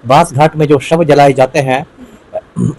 बांस घाट में जो शव जलाए जाते हैं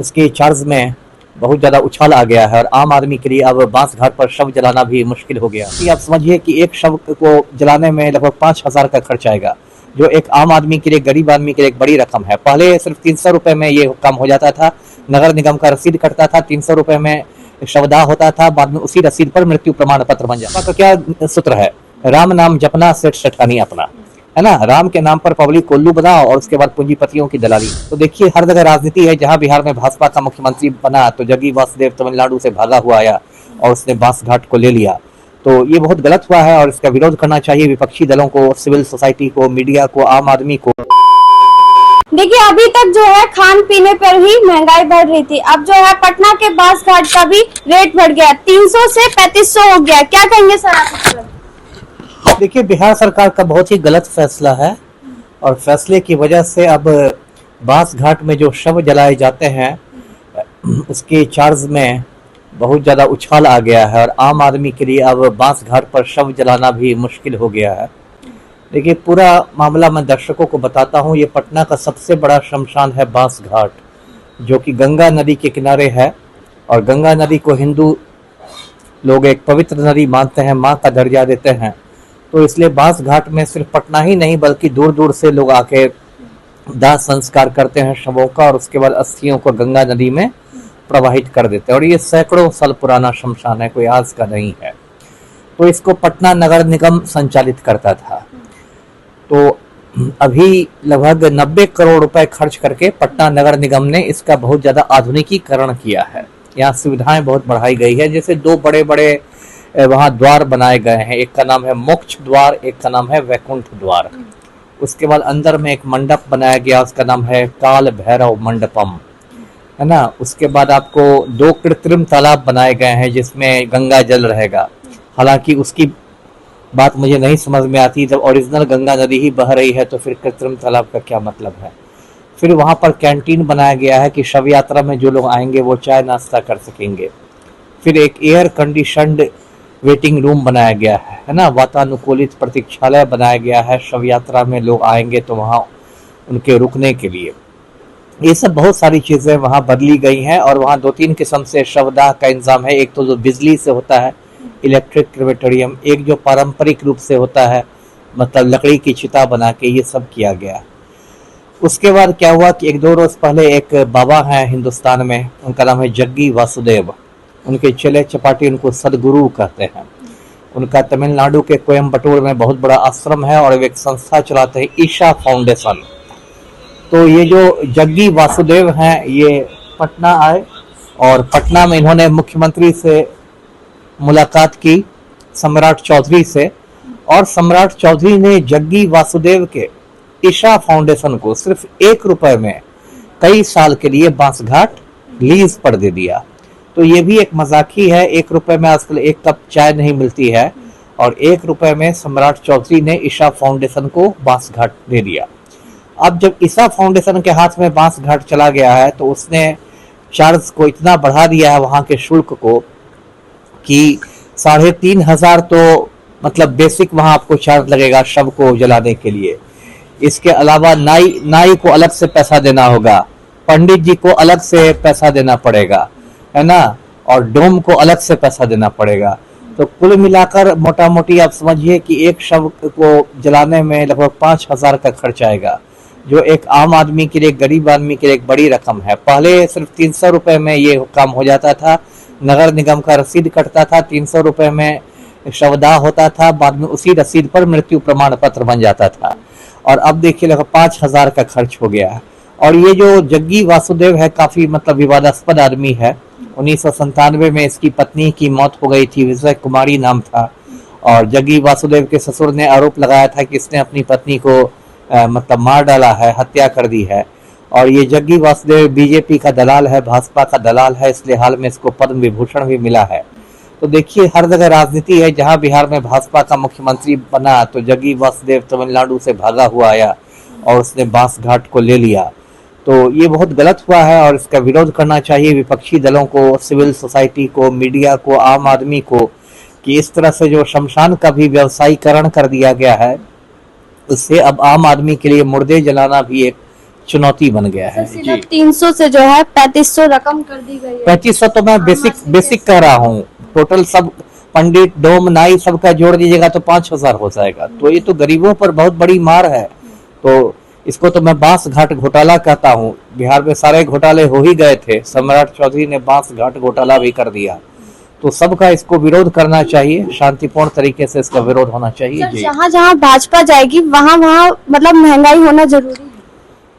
उसके चार्ज में बहुत ज़्यादा उछाल आ गया है और आम आदमी के लिए अब बांस घाट पर शव जलाना भी मुश्किल हो गया। आप समझिए कि एक शव को जलाने में लगभग 5,000 का खर्च आएगा, जो एक आम आदमी के लिए, गरीब आदमी के लिए एक बड़ी रकम है। पहले सिर्फ 300 रुपए में ये काम हो जाता था, नगर निगम का रसीद कटता था, 300 रुपए में शवदाह होता था, बाद में उसी रसीद पर मृत्यु प्रमाण पत्र बन जाता। तो क्या सूत्र है, राम नाम जपना सेठ सेठानी अपना, है ना। राम के नाम पर पब्लिक कोल्लू बनाओ और उसके बाद पूंजीपतियों की दलाली। तो देखिए हर जगह राजनीति है। जहां बिहार में भाजपा का मुख्यमंत्री बना तो जग्गी वासुदेव तमिलनाडु से भागा हुआ आया और उसने बांस घाट को ले लिया। तो ये बहुत गलत हुआ है और इसका विरोध करना चाहिए विपक्षी दलों को, सिविल सोसाइटी को, मीडिया को, आम आदमी को। देखिए अभी तक जो है खान पीने पर ही महंगाई बढ़ रही थी, अब जो है पटना के बांस घाट का भी रेट बढ़ गया, 300 से 3500 हो गया। क्या कहेंगे सर आप? देखिए बिहार सरकार का बहुत ही गलत फैसला है और फैसले की वजह से अब बांस घाट में जो शव जलाए जाते हैं उसके चार्ज में बहुत ज़्यादा उछाल आ गया है और आम आदमी के लिए अब बांस घाट पर शव जलाना भी मुश्किल हो गया है। देखिए पूरा मामला मैं दर्शकों को बताता हूँ। ये पटना का सबसे बड़ा शमशान है बांस घाट, जो कि गंगा नदी के किनारे है और गंगा नदी को हिंदू लोग एक पवित्र नदी मानते हैं, माँ का दर्जा देते हैं। तो इसलिए बांस घाट में सिर्फ पटना ही नहीं बल्कि दूर दूर से लोग आके दाह संस्कार करते हैं शवों का और उसके बाद अस्थियों को गंगा नदी में प्रवाहित कर देते हैं। और ये सैकड़ों साल पुराना शमशान है, कोई आज का नहीं है। तो इसको पटना नगर निगम संचालित करता था। तो अभी लगभग 90 करोड़ रुपए खर्च करके पटना नगर निगम ने इसका बहुत ज्यादा आधुनिकीकरण किया है। यहाँ सुविधाएं बहुत बढ़ाई गई है, जैसे 2 बड़े बड़े वहाँ द्वार बनाए गए हैं, एक का नाम है मोक्ष द्वार, एक का नाम है वैकुंठ द्वार। उसके बाद अंदर में एक मंडप बनाया गया, उसका नाम है काल भैरव मंडपम, है ना। उसके बाद आपको 2 कृत्रिम तालाब बनाए गए हैं जिसमें गंगा जल रहेगा। हालांकि उसकी बात मुझे नहीं समझ में आती, जब ओरिजिनल गंगा नदी ही बह रही है तो फिर कृत्रिम तालाब का क्या मतलब है। फिर वहाँ पर कैंटीन बनाया गया है कि शव यात्रा में जो लोग आएंगे वो चाय नाश्ता कर सकेंगे। फिर एक एयर कंडीशनड वेटिंग रूम बनाया गया है ना, वातानुकूलित प्रतीक्षालय बनाया गया है। शव यात्रा में लोग आएंगे तो वहाँ उनके रुकने के लिए ये सब बहुत सारी चीज़ें वहाँ बदली गई हैं। और वहाँ 2-3 किस्म से शवदाह का इंतजाम है। एक तो जो बिजली से होता है इलेक्ट्रिक क्रेमेटोरियम, एक जो पारंपरिक रूप से होता है मतलब लकड़ी की चिता बना के, ये सब किया गया। उसके बाद क्या हुआ कि 1-2 रोज पहले एक बाबा हैं हिंदुस्तान में, उनका नाम है जग्गी वासुदेव। उनके चेले चपाटी उनको सदगुरु कहते हैं। उनका तमिलनाडु के कोयम्बटूर में बहुत बड़ा आश्रम है और एक संस्था चलाते हैं ईशा फाउंडेशन। तो ये जो जग्गी वासुदेव हैं ये पटना आए और पटना में इन्होंने मुख्यमंत्री से मुलाकात की, सम्राट चौधरी से, और सम्राट चौधरी ने जग्गी वासुदेव के ईशा फाउंडेशन को सिर्फ 1 रुपए में कई साल के लिए बांस घाट लीज पर दे दिया। तो ये भी एक मजाक ही है। 1 रुपए में आजकल 1 कप चाय नहीं मिलती है और 1 रुपए में सम्राट चौधरी ने ईशा फाउंडेशन को बांस घाट दे दिया। अब जब ईशा फाउंडेशन के हाथ में बांस घाट चला गया है तो उसने चार्ज को इतना बढ़ा दिया है वहाँ के शुल्क को कि 3,500 तो मतलब बेसिक वहाँ आपको चार्ज लगेगा शव को जलाने के लिए। इसके अलावा नाई को अलग से पैसा देना होगा, पंडित जी को अलग से पैसा देना पड़ेगा, है ना, और डोम को अलग से पैसा देना पड़ेगा। तो कुल मिलाकर मोटा मोटी आप समझिए कि एक शव को जलाने में लगभग 5,000 का खर्च आएगा, जो एक आम आदमी के लिए, गरीब आदमी के लिए एक बड़ी रकम है। पहले सिर्फ 300 रुपए में ये काम हो जाता था, नगर निगम का रसीद कटता था, 300 रुपए में शवदाह होता था, बाद में उसी रसीद पर मृत्यु प्रमाण पत्र बन जाता था। और अब देखिए लगभग 5,000 का खर्च हो गया है। और ये जो जग्गी वासुदेव है काफी मतलब विवादास्पद आदमी है। 1997 में इसकी पत्नी की मौत हो गई थी, विजय कुमारी नाम था। और जग्गी वासुदेव के ससुर ने आरोप लगाया था कि इसने अपनी पत्नी को मतलब मार डाला है, हत्या कर दी है। और ये जग्गी वासुदेव बीजेपी का दलाल है, भाजपा का दलाल है, इसलिए हाल में इसको पद्म विभूषण भी मिला है। तो देखिए हर जगह राजनीति है। जहां बिहार में भाजपा का मुख्यमंत्री बना तो जग्गी वासुदेव तमिलनाडु से भागा हुआ आया और उसने बांस घाट को ले लिया। तो ये बहुत गलत हुआ है और इसका विरोध करना चाहिए विपक्षी दलों को, सिविल सोसाइटी को, मीडिया को, आम आदमी को, कि इस तरह से जो शमशान का भी व्यवसायीकरण कर दिया गया है उससे अब आम आदमी के लिए मुर्दे जलाना भी एक चुनौती बन गया है जी। 300 से जो है 3500 रकम कर दी गई है। 3500 तो मैं बेसिक कह रहा हूँ, टोटल सब पंडित डोम नाई सबका जोड़ दीजिएगा तो 5000 हो जाएगा। तो ये तो गरीबों पर बहुत बड़ी मार है। तो इसको तो मैं बांस घाट घोटाला कहता हूँ। बिहार में सारे घोटाले हो ही गए थे, सम्राट चौधरी ने बांस घाट घोटाला भी कर दिया। तो सबका इसको विरोध करना चाहिए, शांतिपूर्ण तरीके से इसका विरोध होना चाहिए जी। जहाँ जहाँ भाजपा जाएगी वहाँ वहाँ मतलब महंगाई होना जरूरी है।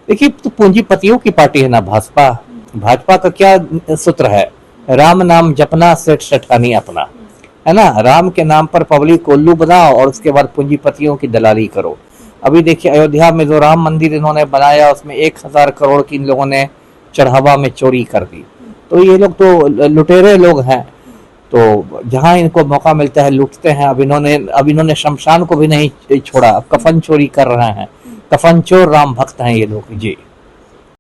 देखिए, तो पूंजीपतियों की पार्टी है ना भाजपा। भाजपा का क्या सूत्र है, राम नाम जपना सेठ सेठानी अपना, है ना। राम के नाम पर पब्लिक को उल्लू बनाओ और उसके बाद पूंजीपतियों की दलाली करो। अभी देखिए अयोध्या में जो राम मंदिर इन्होंने बनाया उसमें 1000 करोड़ की इन लोगों ने चढ़ावा में चोरी कर दी। तो ये लोग तो लुटेरे लोग हैं। तो जहां इनको मौका मिलता है लूटते हैं। अब इन्होंने शमशान को भी नहीं छोड़ा, अब कफन चोरी कर रहे हैं। कफन चोर राम भक्त हैं ये लोग जी।